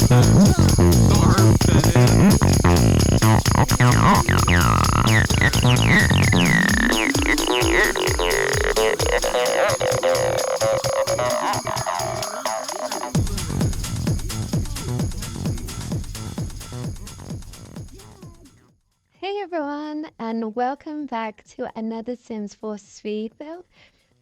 Hey everyone, and welcome back to another Sims 4 speed build.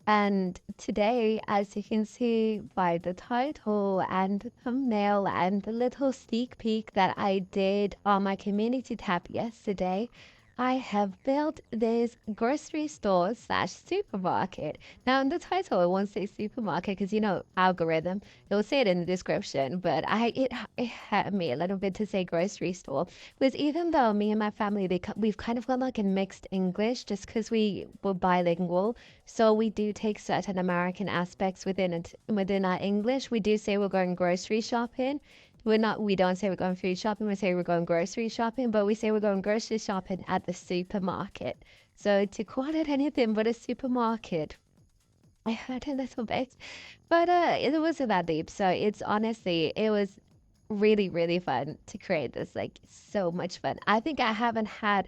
And today, as you can see by the title and the thumbnail and the little sneak peek that I did on my community tab yesterday, I have built this grocery store slash supermarket. Now in the title it won't say supermarket because algorithm, it will say it in the description, but it hurt me a little bit to say grocery store, because even though me and my family we've kind of got like a mixed English just because we were bilingual, so we do take certain American aspects within our English. We do say we're going grocery shopping. We don't say we're going food shopping, we say we're going grocery shopping, but we say we're going grocery shopping at the supermarket. So to call it anything but a supermarket, I hurt a little bit, but it wasn't that deep. So it was really, really fun to create this, like so much fun. I think I haven't had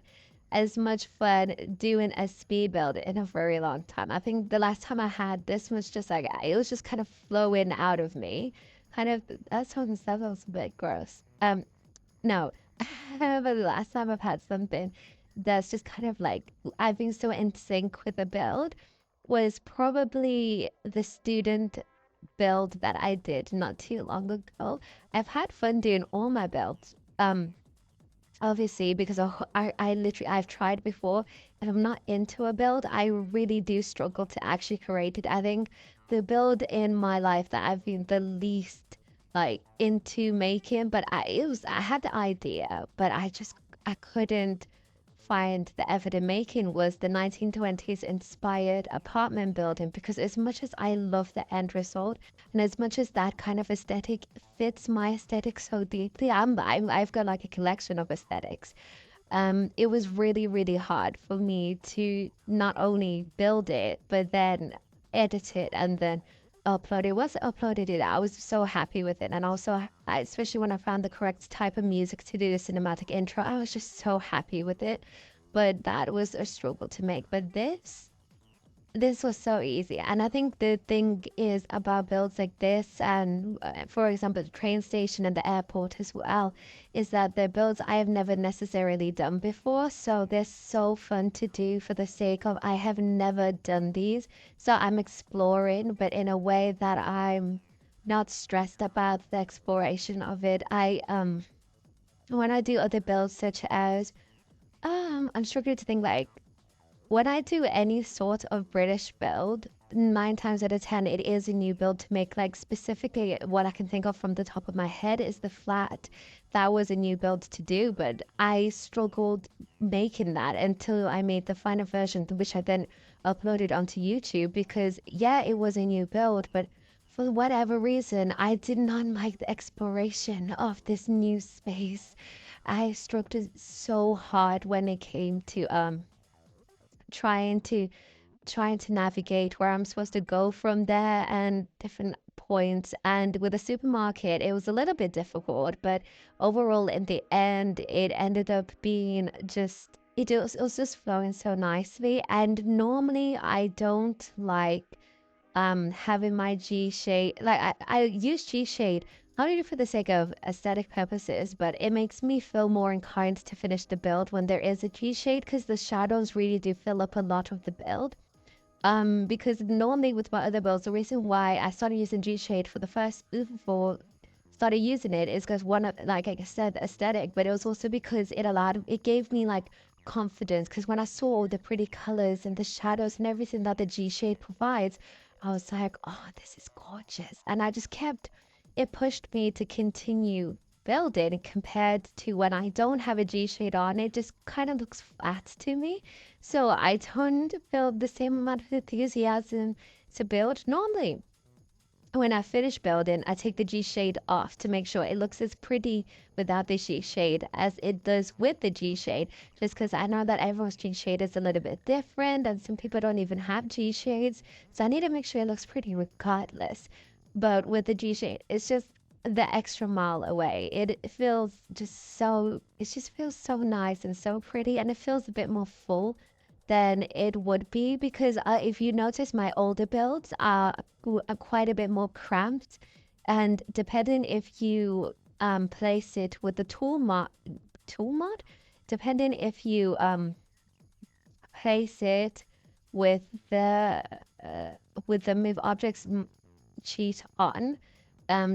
as much fun doing a speed build in a very long time. I think the last time I had this was just like, it was just kind of flowing out of me. Kind of, that sounds a bit gross. No, but the last time I've had something that's just kind of like, I've been so in sync with the build was probably the student build that I did not too long ago. I've had fun doing all my builds. Obviously, because I literally, I've tried before. If I'm not into a build, I really do struggle to actually create it. I think the build in my life that I've been the least like into making, but I had the idea, but I couldn't find the effort in making, was the 1920s inspired apartment building, because as much as I love the end result and as much as that kind of aesthetic fits my aesthetic so deeply, I've got like a collection of aesthetics. It was really, really hard for me to not only build it, but then edit it and then upload it. Once I uploaded it, I was so happy with it. And also, especially when I found the correct type of music to do the cinematic intro, I was just so happy with it. But that was a struggle to make. But this was so easy. And I think the thing is about builds like this, and for example the train station and the airport as well, is that they're builds I have never necessarily done before, so they're so fun to do for the sake of I have never done these. So I'm exploring, but in a way that I'm not stressed about the exploration of it. I When I do other builds such as I'm struggling to think, like when I do any sort of British build, 9 times out of 10, it is a new build to make. Like specifically, what I can think of from the top of my head is the flat. That was a new build to do, but I struggled making that until I made the final version, which I then uploaded onto YouTube, because yeah, it was a new build, but for whatever reason, I did not like the exploration of this new space. I struggled so hard when it came to trying to trying to navigate where I'm supposed to go from there and different points. And with the supermarket, it was a little bit difficult, but overall, in the end, it ended up being just it was just flowing so nicely. And normally, I don't like having my G shade. Like I use G shade not only for the sake of aesthetic purposes, but it makes me feel more inclined to finish the build when there is a G shade, because the shadows really do fill up a lot of the build. Because normally with my other builds, the reason why I started using G shade for the first for started using it is because one of, like I said, the aesthetic, but it was also because it gave me like confidence, because when I saw all the pretty colors and the shadows and everything that the G shade provides, I was like, oh, this is gorgeous. And I just kept, it pushed me to continue building, compared to when I don't have a G shade on, it just kind of looks flat to me. So I don't feel the same amount of enthusiasm to build. Normally, when I finish building, I take the G shade off to make sure it looks as pretty without the G shade as it does with the G shade, just because I know that everyone's G shade is a little bit different and some people don't even have G shades. So I need to make sure it looks pretty regardless. But with the G shade, it's just the extra mile away. It feels just so, it just feels so nice and so pretty, and it feels a bit more full than it would be because if you notice, my older builds are quite a bit more cramped, and depending if you place it with the tool mod, depending if you place it with the uh, with the move objects cheat on,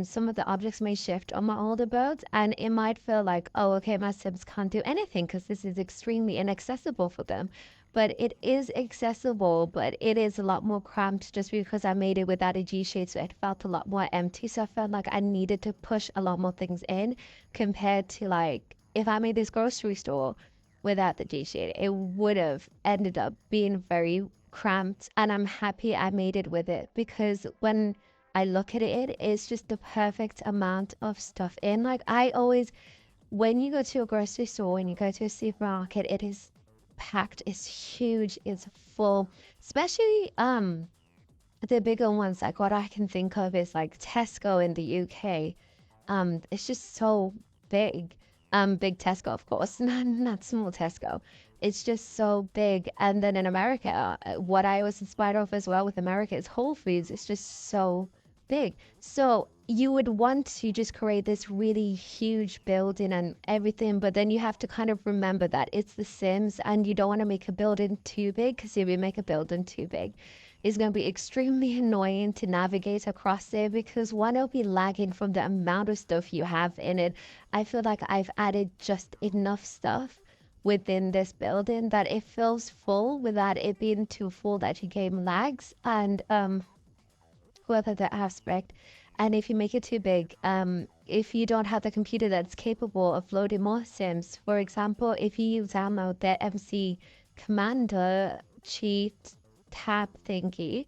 some of the objects may shift on my older builds, and it might feel like, oh, okay, my Sims can't do anything because this is extremely inaccessible for them. But it is accessible, but it is a lot more cramped just because I made it without a G shade, so it felt a lot more empty. So I felt like I needed to push a lot more things in compared to like if I made this grocery store without the G shade, it would have ended up being very cramped. And I'm happy I made it with it because when I look at it, it's just the perfect amount of stuff in. Like I always, when you go to a grocery store, when you go to a supermarket, it is packed, it's huge, it's full. Especially the bigger ones, like what I can think of is like Tesco in the UK. It's just so big. Big Tesco, of course, not small Tesco. It's just so big. And then in America, what I was inspired of as well with America is Whole Foods. It's just so big. So you would want to just create this really huge building and everything, but then you have to kind of remember that it's The Sims and you don't want to make a building too big, because if you make a building too big, it's going to be extremely annoying to navigate across there because one, it'll be lagging from the amount of stuff you have in it. I feel like I've added just enough stuff within this building that it feels full without it being too full that your game lags. And whether the aspect, and if you make it too big, if you don't have the computer that's capable of loading more sims, for example, if you download the MC commander cheat tab thingy,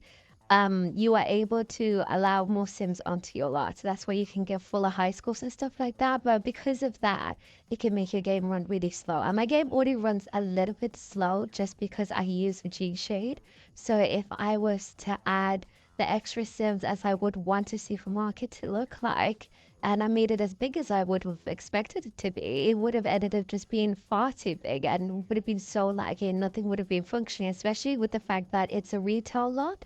you are able to allow more sims onto your lot. So that's where you can get fuller high schools and stuff like that. But because of that, it can make your game run really slow. And my game already runs a little bit slow just because I use G Shade. So if I was to add the extra sims as I would want a supermarket to look like, and I made it as big as I would have expected it to be, it would have ended up just being far too big and would have been so laggy and nothing would have been functioning, especially with the fact that it's a retail lot.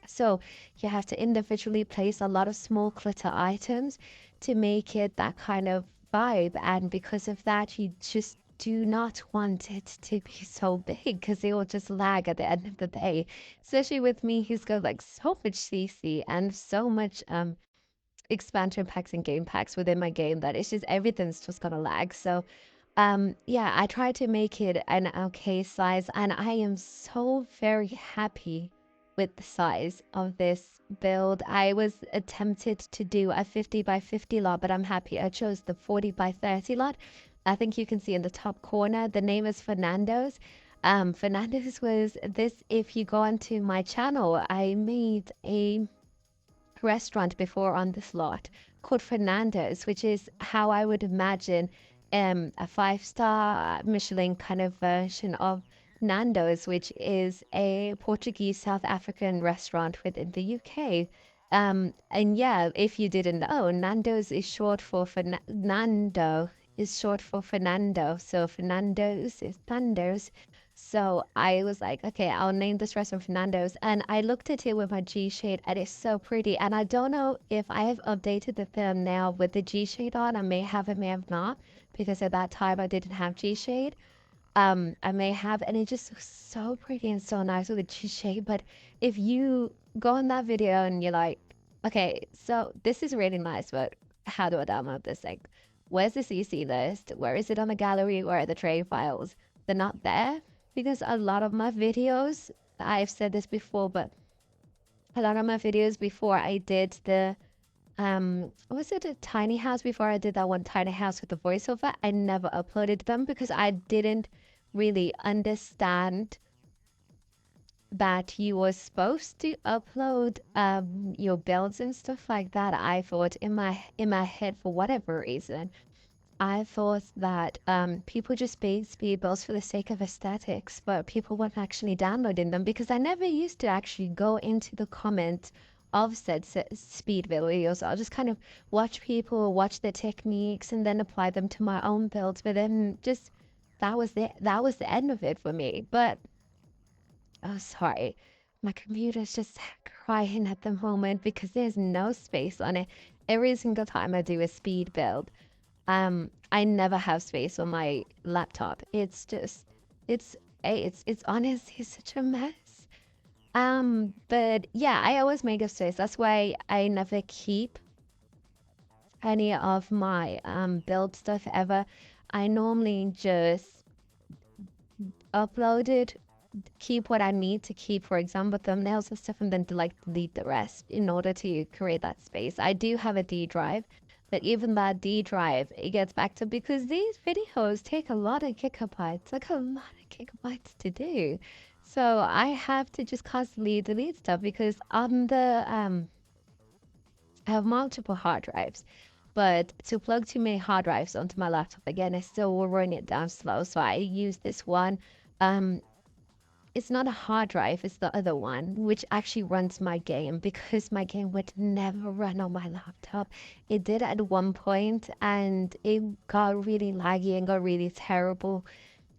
So you have to individually place a lot of small clutter items to make it that kind of vibe. And because of that, you just do not want it to be so big because it will just lag at the end of the day. Especially with me who's got like so much CC and so much expansion packs and game packs within my game that it's just everything's just gonna lag. So yeah, I try to make it an okay size, and I am so very happy with the size of this build. I was tempted to do a 50 by 50 lot, but I'm happy I chose the 40 by 30 lot. I think you can see in the top corner, the name is Fernando's. Fernando's was this, if you go onto my channel, I made a restaurant before on this lot called Fernando's, which is how I would imagine a five-star Michelin kind of version of Nando's, which is a Portuguese South African restaurant within the UK. And yeah, if you didn't know, Nando's is short for Nando is short for Fernando. So Fernando's is Nando's. So I was like, okay, I'll name this restaurant Fernando's. And I looked at it with my G shade and it's so pretty. And I don't know if I have updated the thumbnail with the G shade on. I may have, I may have not, because at that time I didn't have G shade. I may have, and it just looks so pretty and so nice with the G shade. But if you go on that video and you're like, okay, so this is really nice, but how do I download this thing? Where's the CC list? Where is it on the gallery? Where are the tray files? They're not there because a lot of my videos, I've said this before, but a lot of my videos before I did the was it a tiny house, before I did that one tiny house with the voiceover, I never uploaded them because I didn't really understand that you were supposed to upload your builds and stuff like that. I thought in my head, for whatever reason, I thought that people just made speed builds for the sake of aesthetics, but people weren't actually downloading them because I never used to actually go into the comments offset speed videos. I'll just kind of watch people, watch their techniques, and then apply them to my own builds. But then just that was the end of it for me. But oh, sorry, my computer's just crying at the moment because there's no space on it. Every single time I do a speed build, I never have space on my laptop. It's just, it's it's honestly such a mess. But yeah, I always make a space. That's why I never keep any of my build stuff ever. I normally just upload it, keep what I need to keep, for example, thumbnails and stuff, and then delete the rest in order to create that space. I do have a D drive, but even that D drive, it gets backed up because these videos take a lot of gigabytes, like a lot of gigabytes to do. So I have to just constantly delete stuff because on the I have multiple hard drives, but to plug too many hard drives onto my laptop again, I still will run it down slow. So I use this one. Um, it's not a hard drive, it's the other one, which actually runs my game because my game would never run on my laptop. It did at one point and it got really laggy and got really terrible.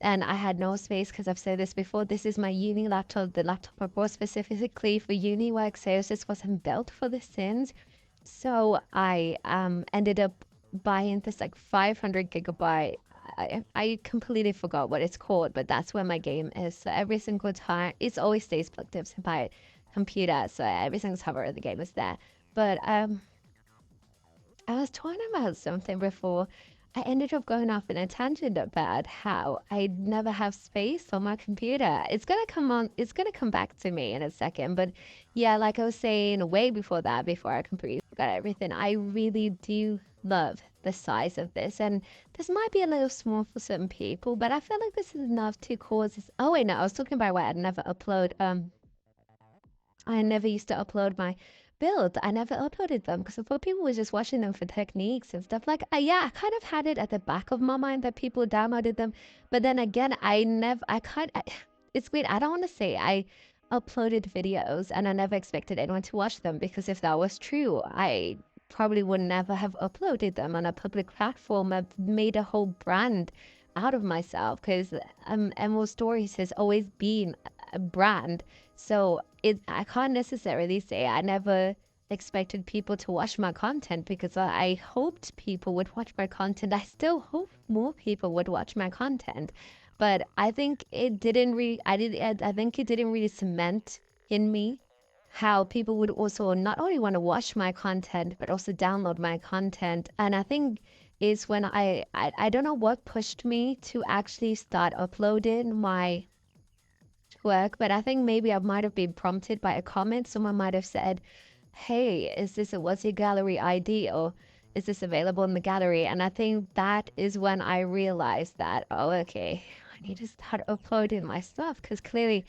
And I had no space because I've said this before. This is my uni laptop, the laptop I bought specifically for uni work. So it just wasn't built for The Sims. So I ended up buying this like 500 gigabyte. I completely forgot what it's called, but that's where my game is. So every single time, it always stays plugged into my computer. So every single time the game is there. But I was talking about something before. I ended up going off in a tangent about how I never have space on my computer. It's gonna come on, it's gonna come back to me in a second. But yeah, like I was saying way before that, before I completely forgot everything, I really do love the size of this. And this might be a little small for some people, but I feel like this is enough to cause this. Oh wait, no, I was talking about why I never used to upload my builds. I never uploaded them because I thought people were just watching them for techniques and stuff. Like, yeah, I kind of had it at the back of my mind that people downloaded them. But then again, it's weird. I don't want to say I uploaded videos and I never expected anyone to watch them because if that was true, I probably would never have uploaded them on a public platform. I've made a whole brand out of myself because EmeraldStories has always been a brand. So I can't necessarily say I never expected people to watch my content because I hoped people would watch my content. I still hope more people would watch my content, but I think it didn't really. I think it didn't really cement in me how people would also not only want to watch my content but also download my content. And I think is when I don't know what pushed me to actually start uploading my work, but I think maybe I might have been prompted by a comment. Someone might have said, hey, what's your gallery ID, or is this available in the gallery? And I think that is when I realized that, oh, okay, I need to start uploading my stuff because clearly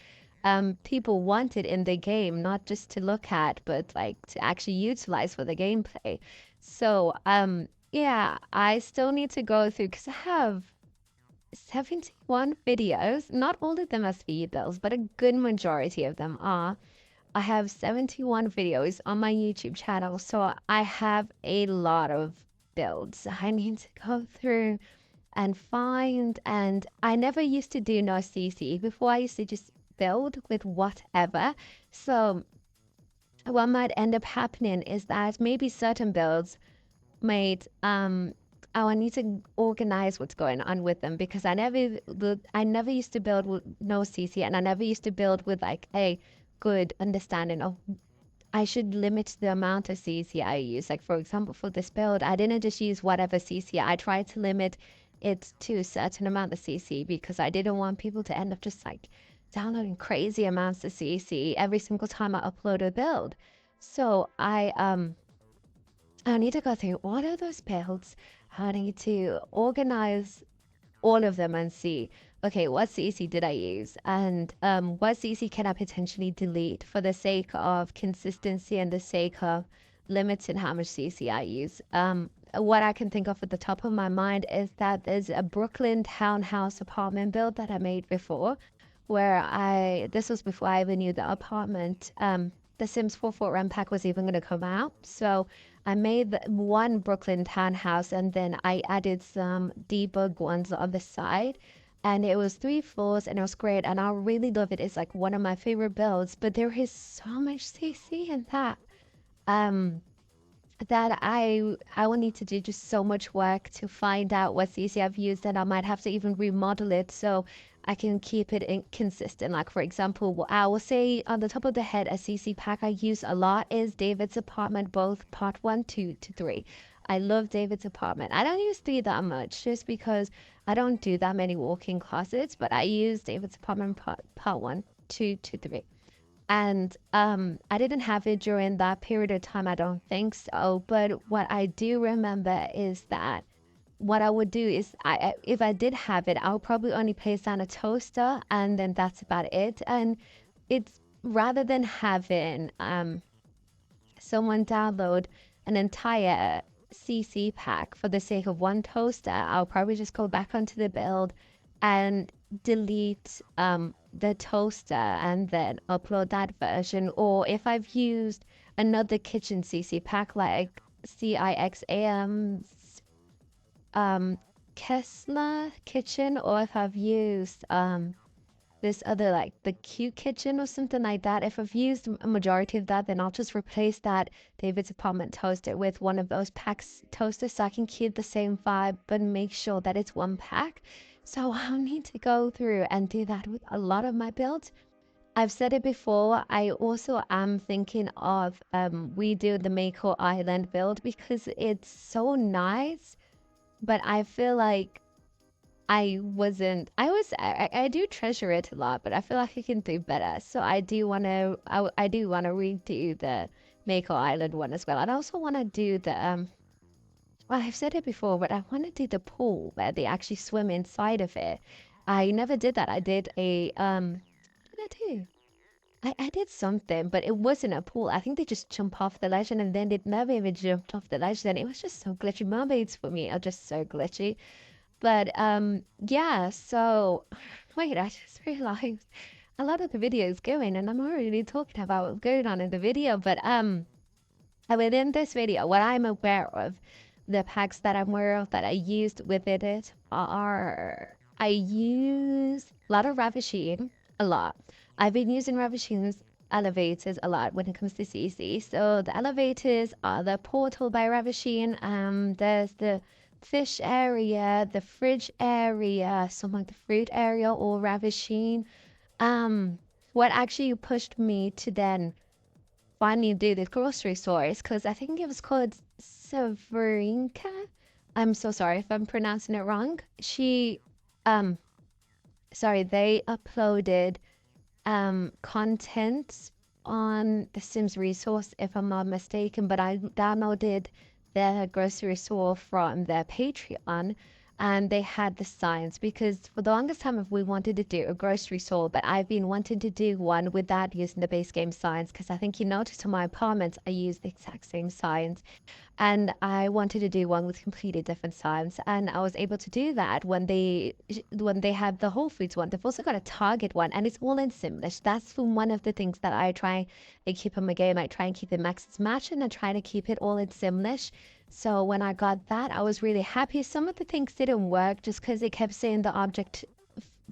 people want it in the game, not just to look at, but like to actually utilize for the gameplay. So yeah, I still need to go through because I have 71 videos. Not all of them are speed builds, but a good majority of them are. I have 71 videos on my YouTube channel, so I have a lot of builds I need to go through and find. And I never used to do no CC. Before I used to just build with whatever. So what might end up happening is that maybe certain builds might oh, I need to organize what's going on with them because I never used to build with no CC, and I never used to build with like a good understanding of I should limit the amount of CC I use. Like for example, for this build, I didn't just use whatever CC. I tried to limit it to a certain amount of CC because I didn't want people to end up just like downloading crazy amounts of CC every single time I upload a build. So I need to go through all of those builds. I need to organize all of them and see, okay, what CC did I use? And what CC can I potentially delete for the sake of consistency and the sake of limiting how much CC I use? What I can think of at the top of my mind is that there's a Brooklyn townhouse apartment build that I made before, where this was before I even knew the apartment. The Sims 4 Fort Run pack was even going to come out. So I made one Brooklyn townhouse and then I added some debug ones on the side. And it was 3 floors and it was great. And I really love it. It's like one of my favorite builds. But there is so much CC in that. Um, that I will need to do just so much work to find out what CC I've used, and I might have to even remodel it so I can keep it consistent. Like for example, I will say on the top of the head, a CC pack I use a lot is David's Apartment, both part 1, 2 to 3. I love David's Apartment. I don't use 3 that much just because I don't do that many walk-in closets, but I use David's Apartment part 1, 2 to 3. And I didn't have it during that period of time, I don't think so. But what I do remember is that what I would do is, if I did have it, I would probably only place down a toaster, and then that's about it. And it's rather than having someone download an entire CC pack for the sake of one toaster, I'll probably just go back onto the build and delete the toaster and then upload that version. Or if I've used another kitchen CC pack like CIXAM's Kessler kitchen, or if I've used this other like the Q kitchen or something like that, if I've used a majority of that, then I'll just replace that David's Apartment toaster with one of those packs toasters so I can keep the same vibe but make sure that it's one pack. So I'll need to go through and do that with a lot of my builds. I've said it before, I also am thinking of redo the Mako Island build because it's so nice, but I feel like I do treasure it a lot, but I feel like I can do better. So I do want to, I do want to redo the Mako Island one as well. And I also want to do the, well, I've said it before, but I want to do the pool where they actually swim inside of it. I never did that. I did a, what did I do? I did something, but it wasn't a pool. I think they just jump off the ledge and then they never even jumped off the ledge. Then it was just so glitchy. Mermaids for me are just so glitchy. But yeah, so wait, I just realized a lot of the video is going and I'm already talking about what's going on in the video. But within this video, what I'm aware of, the packs that I'm aware of that I used within it are, I use a lot of Ravishing, a lot. I've been using Ravishing's elevators a lot when it comes to CC. So the elevators are the portal by Ravishing. There's the fish area, the fridge area, some like the fruit area, or Ravishing. What actually pushed me to then finally do the grocery stores, because I think it was called Severinka. I'm so sorry if I'm pronouncing it wrong. She, sorry, they uploaded content on the Sims resource, if I'm not mistaken, but I downloaded their grocery store from their Patreon, and they had the signs, because for the longest time we wanted to do a grocery store, but I've been wanting to do one without using the base game signs, because I think you noticed in my apartments I use the exact same signs, and I wanted to do one with completely different signs, and I was able to do that when they had the Whole Foods one. They've also got a Target one, and it's all in Simlish. That's one of the things that I try and keep in my game. I try and keep it Max's Match, and I try to keep it all in Simlish. So when I got that, I was really happy. Some of the things didn't work just because it kept saying the object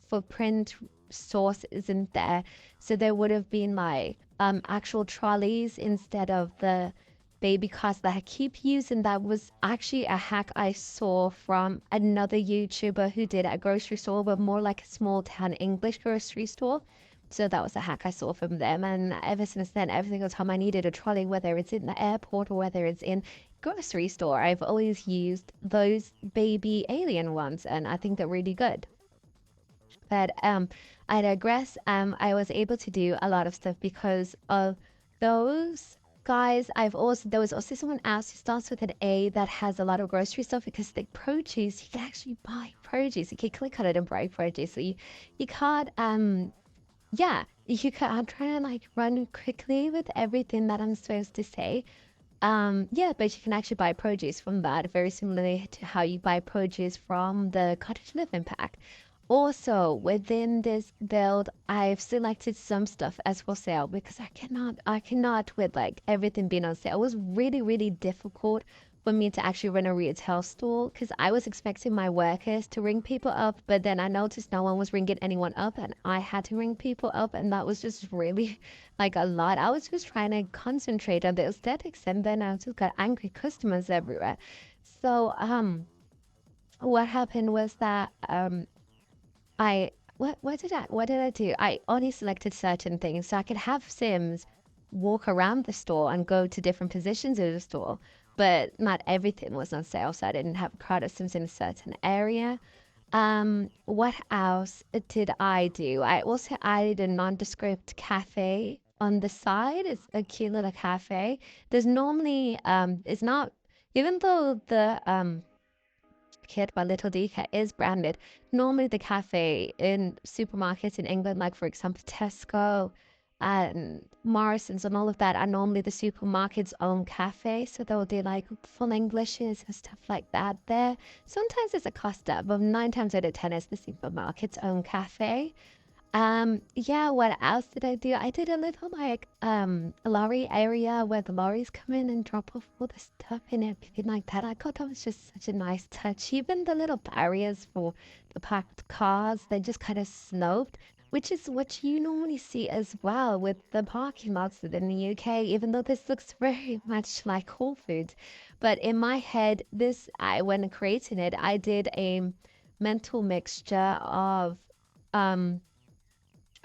for print source isn't there. So there would have been like actual trolleys instead of the baby cars that I keep using. That was actually a hack I saw from another YouTuber who did a grocery store, but more like a small town English grocery store. So that was a hack I saw from them. And ever since then, every single time I needed a trolley, whether it's in the airport or whether it's in grocery store, I've always used those baby alien ones, and I think they're really good. But I digress. I was able to do a lot of stuff because of those guys. There was also someone else who starts with an A that has a lot of grocery stuff, because the produce, you can actually buy produce. You can click on it and buy produce. So you can't yeah, you can. I'm trying to like run quickly with everything that I'm supposed to say. Yeah, but you can actually buy produce from that, very similarly to how you buy produce from the cottage living pack. also within this build, I've selected some stuff as for sale because I cannot with like everything being on sale. It was really, really difficult for me to actually run a retail store because I was expecting my workers to ring people up, but then I noticed no one was ringing anyone up and I had to ring people up, and that was just really like a lot. I was just trying to concentrate on the aesthetics, and then I just got angry customers everywhere. So what happened was that I what did I do? I only selected certain things so I could have Sims walk around the store and go to different positions of the store, but not everything was on sale, so I didn't have a crowd of Sims in a certain area. What else did I do? I also added a nondescript cafe on the side. It's a cute little cafe. There's normally it's not, even though the kit by Little DK is branded. Normally, the cafe in supermarkets in England, like for example Tesco and Morrison's and all of that, are normally the supermarket's own cafe. So they'll do like full Englishes and stuff like that there. Sometimes it's a Costa, but 9 times out of 10 it's the supermarket's own cafe. Yeah, what else did I do? I did a little like lorry area where the lorries come in and drop off all the stuff and everything like that. I thought that was just such a nice touch. Even the little barriers for the parked cars, they just kind of sloped, which is what you normally see as well with the parking lots within the UK, even though this looks very much like Whole Foods. But in my head, when creating it, I did a mental mixture of um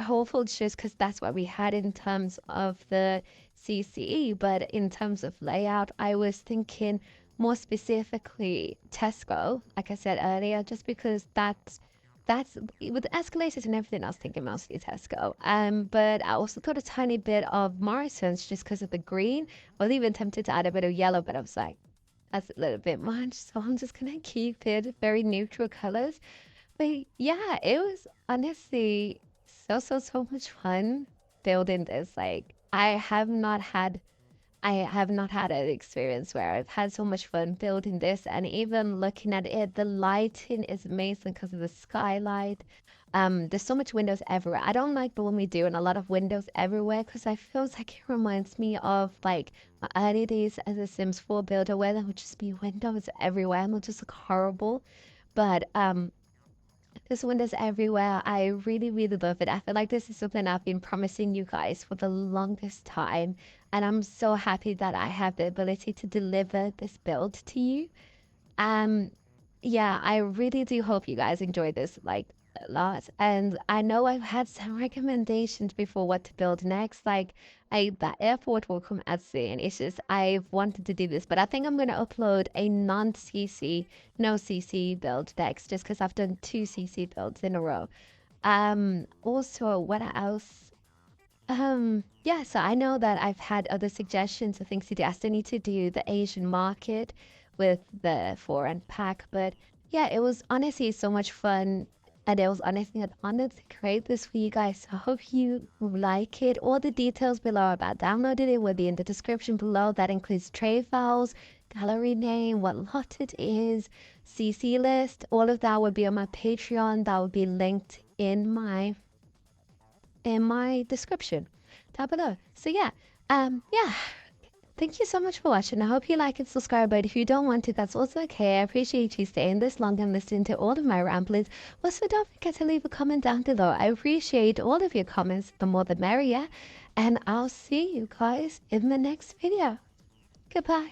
Whole Foods just because that's what we had in terms of the CCE, but in terms of layout, I was thinking more specifically Tesco, like I said earlier, just because that's with the escalators and everything. I was thinking mostly Tesco. But I also thought a tiny bit of Morrison's just because of the green. I was even tempted to add a bit of yellow, but I was like, that's a little bit much, so I'm just gonna keep it very neutral colors. But yeah, it was honestly so much fun building this. Like I have not had an experience where I've had so much fun building this, and even looking at it, the lighting is amazing because of the skylight. There's so much windows everywhere. I don't like the one we do and a lot of windows everywhere because I feel like it reminds me of like my early days as a Sims 4 builder where there would just be windows everywhere and it would just look horrible. But there's windows everywhere. I really, really love it. I feel like this is something I've been promising you guys for the longest time. And I'm so happy that I have the ability to deliver this build to you. Um, yeah, I really do hope you guys enjoy this like a lot. And I know I've had some recommendations before what to build next. Like that airport will come as soon. It's just I've wanted to do this, but I think I'm gonna upload a non-CC, no CC build next, just because I've done 2 CC builds in a row. Also, what else? Yeah, so I know that I've had other suggestions of things to do. I still need to do the Asian market with the foreign pack, but yeah, it was honestly so much fun. And it was honestly an honor to create this for you guys. So I hope you like it. All the details below about downloading it will be in the description below. That includes trade files, gallery name, what lot it is, CC list. All of that will be on my Patreon. That will be linked in my description down below. So yeah, yeah. Thank you so much for watching. I hope you like and subscribe, but if you don't want to, that's also okay. I appreciate you staying this long and listening to all of my ramblings. Also, don't forget to leave a comment down below. I appreciate all of your comments. The more the merrier. And I'll see you guys in the next video. Goodbye.